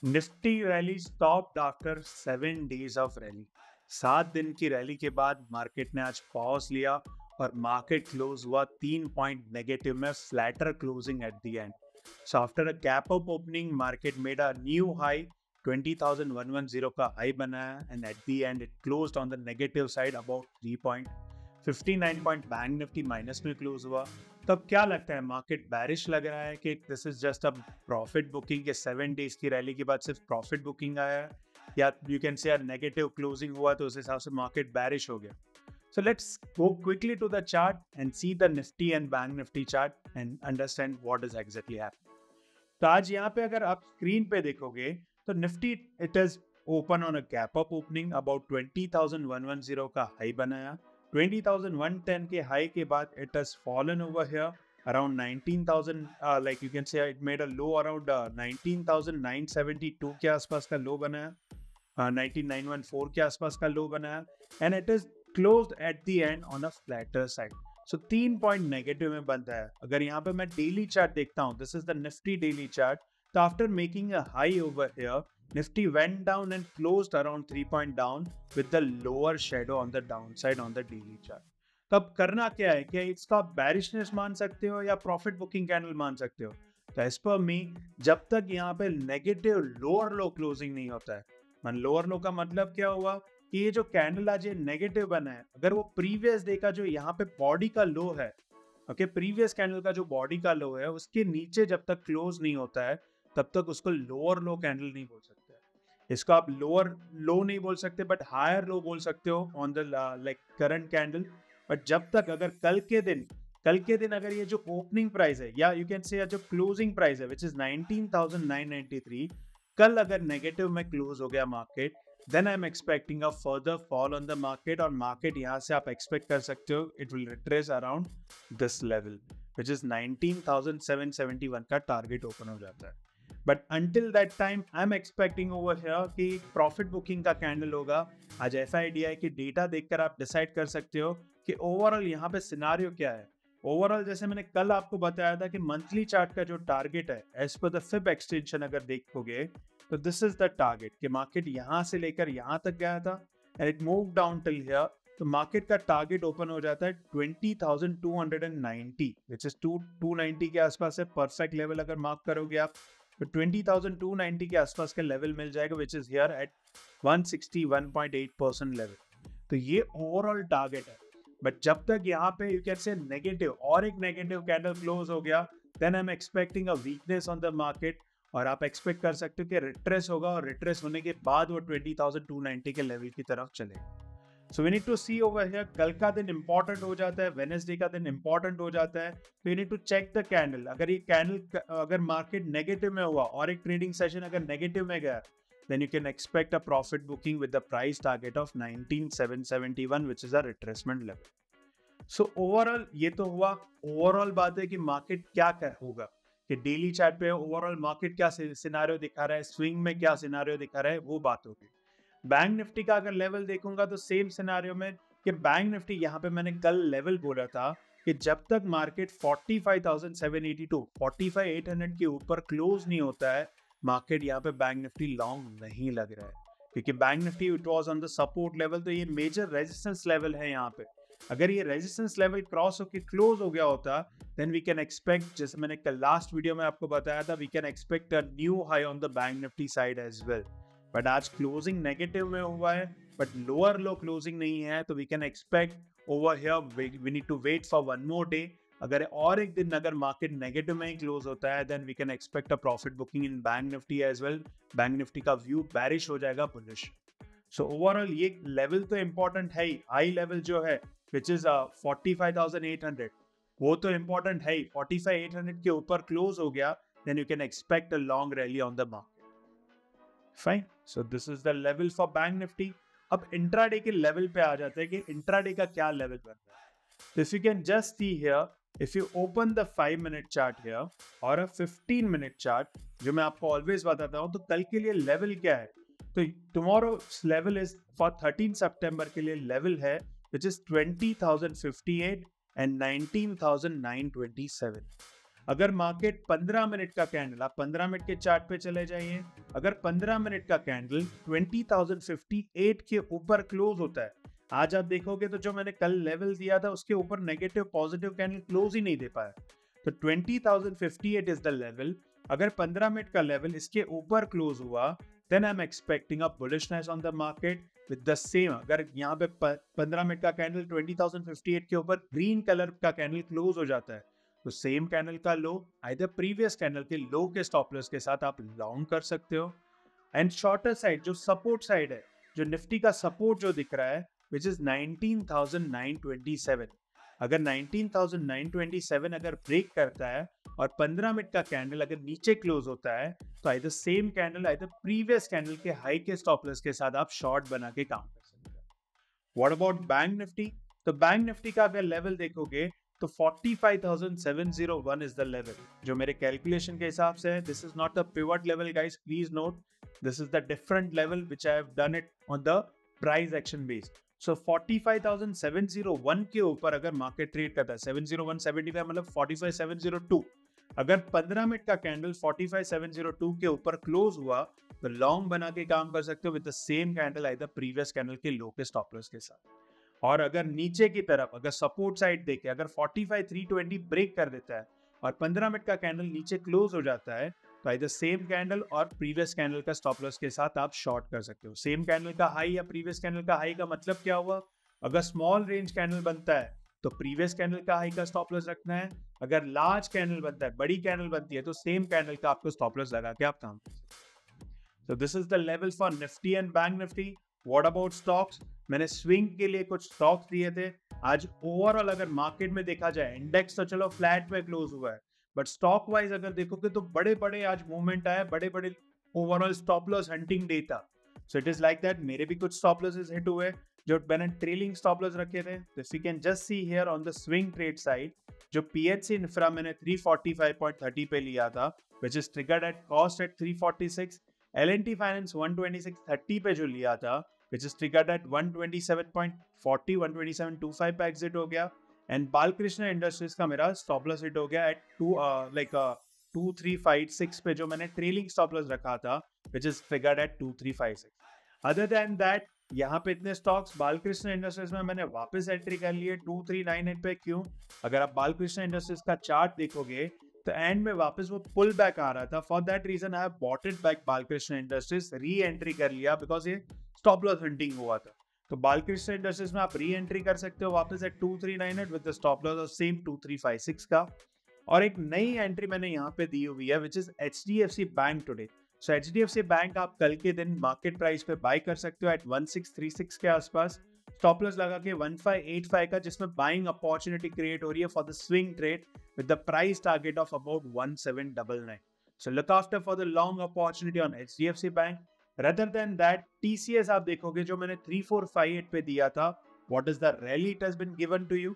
Nifty rally stopped after 7 days of rally. 7 दिन की rally के बाद मार्केट ने आज पॉज लिया और मार्केट क्लोज हुआ 3 पॉइंट नेगेटिव में, flatter closing at the end. So after a gap up opening market made a new high, 20,110 का हाई बनाया and at the end it closed on the negative side about 3 point. 59 bank Nifty minus में close हुआ। तब क्या लगता है, market बैरिश लग रहा है कि this is just a profit booking के 7 days की रैली के बाद सिर्फ प्रॉफिट बुकिंग आया है, या you can say negative closing हुआ तो उस हिसाब से मार्केट बैरिश हो गया? So let's go quickly to the chart and see the Nifty and Bank Nifty chart and understand what is exactly happening. तो आज यहाँ पे अगर आप स्क्रीन पे देखोगे तो Nifty it is open on a gap up opening, about 20,110 का हाई बनाया। 20,110 के हाई के बाद it has fallen over here around 19,000, like you can say it made a low around 19,972 के आसपास का लो बनाया, 19,914 के आसपास का लो बनाया and it is closed at the end on a flatter side. So 3 point negative में बनता है। अगर यहाँ पे मैं डेली चार्ट देखता हूँ, this is the Nifty daily chart, तो after making a high over here Nifty went down and closed around 3 point down with the lower shadow on the down side on the daily chart. तो अब करना क्या है, क्या इसका बैरिशनेस मान सकते हो या प्रॉफिट बुकिंग कैंडल मान सकते हो? तो एज पर मी, जब तक यहाँ पे नेगेटिव लोअर लो क्लोजिंग नहीं होता है, मन लोअर लो का मतलब क्या हुआ कि ये जो कैंडल आज ये नेगेटिव बना है, अगर वो प्रीवियस डे का जो यहाँ पे बॉडी का लो है, ओके, प्रीवियस कैंडल का जो बॉडी का लो है उसके नीचे जब तक क्लोज नहीं होता है तब तक उसको लोअर लो कैंडल नहीं बोल सकते। इसको आप लोअर लो नहीं बोल सकते बट हायर लो बोल सकते हो on the like current candle. But जब तक अगर कल के दिन अगर ये जो ओपनिंग प्राइस है या यू कैन से जो क्लोजिंग प्राइस है विच इज 19,993, कल अगर नेगेटिव में क्लोज हो गया market, then I am expecting a further fall on the market, और मार्केट यहाँ से आप एक्सपेक्ट कर सकते हो it will retrace around this level which is 19,771 का टारगेट ओपन हो जाता है। But until that time I am expecting over here कि प्रॉफिट बुकिंग का कैंडल होगा। आज एफआईडीआई की डेटा देखकर आप डिसाइड कर सकते हो कि ओवरऑल यहाँ पे सिनारियो क्या है। ओवरऑल जैसे मैंने कल आपको बताया था कि मंथली चार्ट का जो टारगेट है as per the fib extension अगर देखोगे तो दिस इज द टारगेट कि मार्केट यहाँ से लेकर यहाँ तक गया था and it move down till here. तो मार्केट का टारगेट ओपन हो जाता है 20,290 विच इज 290 के आसपास है। परफेक्ट लेवल अगर मार्क करोगे आप तो 20,290 के आसपास का लेवल मिल जाएगा which is here eight 161.8% level. तो ये ओवरऑल टारगेट है। बट जब तक यहाँ पे यू कैन से नेगेटिव और एक नेगेटिव कैंडल क्लोज हो गया, then I am expecting a weakness on the market, और आप एक्सपेक्ट कर सकते हो कि रिट्रेस होगा और रिट्रेस होने के बाद वो 20,290 के लेवल की तरफ चलेगा। So we need to see over here, कल का दिन इंपॉर्टेंट हो जाता है, वेडनेसडे का दिन इंपॉर्टेंट हो जाता है। तो you need to check the candle. अगर ये कैंडल अगर मार्केट नेगेटिव में हुआ और एक ट्रेडिंग सेशन अगर नेगेटिव में गया, then you can expect a profit booking with the price target of 19,771 which is a retracement level. So overall ये तो हुआ ओवरऑल बात है कि मार्केट क्या कर होगा, कि डेली चार्ट पे ओवरऑल मार्केट क्या सिनारियो दिखा रहा है, स्विंग में क्या सिनारियो दिखा रहा है, वो बात होगी। बैंक निफ्टी का अगर लेवल देखूंगा तो सेम सिनारियो में कि बैंक निफ्टी यहाँ पे मैंने कल लेवल बोला था कि जब तक मार्केट 45,782 45,800 के ऊपर क्लोज नहीं होता है, मार्केट यहाँ पे बैंक निफ्टी लॉन्ग नहीं लग रहा है, क्योंकि bank Nifty it was on the support level. तो ये मेजर रेजिस्टेंस लेवल है यहाँ पे। अगर ये रेजिस्टेंस लेवल क्रॉस होकर क्लोज हो गया होता, देन वी कैन एक्सपेक्ट, जैसे मैंने कल लास्ट वीडियो में आपको बताया था, we can expect a new high on the Bank Nifty side as well. But आज क्लोजिंग नेगेटिव में हुआ है बट लोअर लो क्लोजिंग नहीं है, तो we can expect over here we need to wait for one more day. अगर और एक दिन अगर मार्केट नेगेटिव में ही क्लोज होता है, then we can expect a profit booking in Bank Nifty as well. Bank Nifty का व्यू बैरिश हो जाएगा बुलिश। सो ओवरऑल ये लेवल तो इंपॉर्टेंट है ही, हाई लेवल जो है विच इज 45,800, वो तो इंपॉर्टेंट है ही। 45,800 के ऊपर क्लोज हो गया, then you can expect a long rally on the market. Fine, so this is the level for Bank Nifty. अब इंट्राडे के लेवल पे आ जाते हैं कि इंट्राडे का क्या लेवल बन रहा है। If you can just see here, if you open the 5 minute chart here और a 15 minute chart, जो मैं आपको ऑलवेज बताता हूँ, तो कल के लिए लेवल क्या है, तो tomorrow's level is for 13 सितंबर के लिए लेवल है which is 20,058 and 19,927। अगर मार्केट 15 मिनट का कैंडल, आप 15 मिनट के चार्ट पे चले जाइए, अगर 15 मिनट का कैंडल 20,058 के ऊपर क्लोज होता है, आज आप देखोगे तो जो मैंने कल लेवल दिया था उसके ऊपर नेगेटिव पॉजिटिव कैंडल क्लोज ही नहीं दे पाया, तो 20,058 इज द लेवल। अगर 15 मिनट का लेवल इसके ऊपर क्लोज हुआ, then I am expecting a bullishness on the market with the same. अगर यहाँ पे 15 मिनट का कैंडल 20,058 के ऊपर ग्रीन कलर का कैंडल क्लोज हो जाता है, तो सेम कैंडल का लो आइदर प्रीवियस कैंडल के लो के स्टॉप लॉस के साथ आप लॉन्ग कर सकते हो। एंड शॉर्टर साइड जो सपोर्ट साइड है, जो निफ्टी का सपोर्ट जो दिख रहा है विच इज 19,927, अगर 19,927 अगर ब्रेक करता है और 15 मिनट का कैंडल अगर नीचे क्लोज होता है, तो either same candle either previous candle के हाई के स्टॉप लॉस के साथ आप शॉर्ट बना के काम कर सकते हो। What about bank Nifty? तो बैंक निफ्टी का अगर लेवल देखोगे तो 45,701 इज द लेवल जो मेरे कैलकुलेशन के हिसाब से है। This is not the pivot level guys, please note, this is the different level which I have done it on the price action base. So 45,701 के ऊपर अगर मार्केट ट्रेड करता है, 701.75 मतलब 45,702, अगर 15 मिनट का कैंडल 45,702 के ऊपर क्लोज हुआ तो लॉन्ग बना के काम कर सकते हो with the same candle either previous candle के लो के स्टॉप लॉस के साथ। और अगर नीचे की तरफ अगर सपोर्ट साइड देखे, अगर 45,320 ब्रेक कर देता है और 15 मिनट का कैंडल नीचे क्लोज हो जाता है, तो आइदर सेम कैंडल और प्रीवियस कैंडल का स्टॉप लॉस के साथ आप शॉर्ट कर सकते हो। सेम कैंडल का हाई या प्रीवियस कैंडल का हाई का मतलब क्या हुआ? अगर स्मॉल रेंज कैंडल बनता है तो प्रीवियस कैंडल का हाई का स्टॉप लॉस रखना है, अगर लार्ज कैंडल बनता है, बड़ी कैंडल बनती है, तो सेम कैंडल का आपको स्टॉप लॉस लगा के आप काम कर सकते हो। तो this is the level for Nifty and bank Nifty. What about stocks? मैंने स्विंग के लिए कुछ स्टॉक्स दिए थे। आज ओवरऑल अगर मार्केट में देखा जाए, इंडेक्स तो चलो फ्लैट में क्लोज हुआ है, बट स्टॉक वाइज अगर देखोगे तो बड़े बड़े आज मूवमेंट आए, बड़े बड़े overall stop loss hunting data. So it is like that, मेरे भी कुछ स्टॉप लॉसेस हिट हुए जो मैंने ट्रेलिंग स्टॉप लॉस रखे थे। तो if you can just see here on the swing trade side, जो पीएचसी इंफ्रा मैंने 345.30 पे लिया था which is triggered at cost at 346, LNT Finance 126.30 पे जो लिया था which is triggered at 127.40 127.25 पे एग्जिट हो गया, एंड बालकृष्ण इंडस्ट्रीज का मेरा स्टॉप लॉस हिट हो गया एट 2356 पे जो मैंने ट्रेलिंग स्टॉप लॉस रखा था which is triggered at 2356। Other than that यहाँ पे इतने स्टॉक्स बालकृष्ण इंडस्ट्रीज में मैंने वापस एंट्री कर लिए 2398 पे। क्यों? अगर आप बालकृष्ण इंडस्ट्रीज का चार्ट देखोगे तो एंड में वापस वो पुल बैक आ रहा था, for that reason I have bought it back Balkrishna Industries, reentry कर लिया बिकॉज ये स्टॉप लॉस हंटिंग हुआ था। तो बालकृष्ण इंडस्ट्रीज में आप री एंट्री कर सकते हो वापस at 2398 with the stop loss of same 2356 का। और एक नई एंट्री मैंने यहाँ पे दी हुई है which is HDFC bank today. So HDFC bank आप कल के दिन मार्केट प्राइस पे बाय कर सकते हो एट 1636 के आसपास, स्टॉप लॉस लगा के 1585 का, जिसमें बाइंग अपॉर्चुनिटी क्रिएट हो रही है for the swing trade with the price target of about 1799। So look after for the long opportunity on HDFC bank. Rather than that, TCS आप देखोगे जो मैंने 3458 पे दिया था, what is the rally it has been given to you?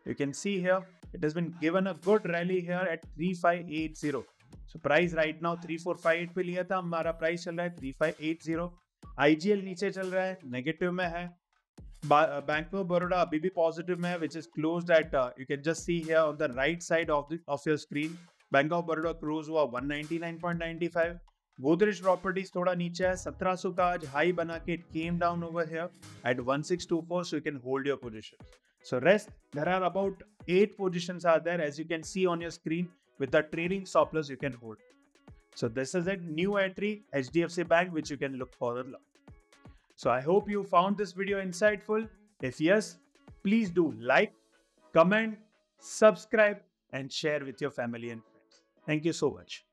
You can see here, it has been given a good rally here at 3580. So price right now 3458 पे लिया था, हमारा प्राइस चल रहा है 3580। IGL नीचे चल रहा है, नेगेटिव में है। बैंक ऑफ बड़ौदा अभी भी पॉजिटिव में है, which is closed at you can just see here on the right side of your screen. Bank of Baroda close हुआ 199.95। गोदरेज प्रॉपर्टीज थोड़ा नीचे है, 1700 का आज हाई बना के came down over here eight 1624, so you can hold your position. So rest, there are about 8 positions are there as you can see on your screen with the trading stop loss you can hold. So this is a new entry, HDFC Bank, which you can look forward long. So I hope you found this video insightful. If yes, please do like, comment, subscribe and share with your family and friends. Thank you so much.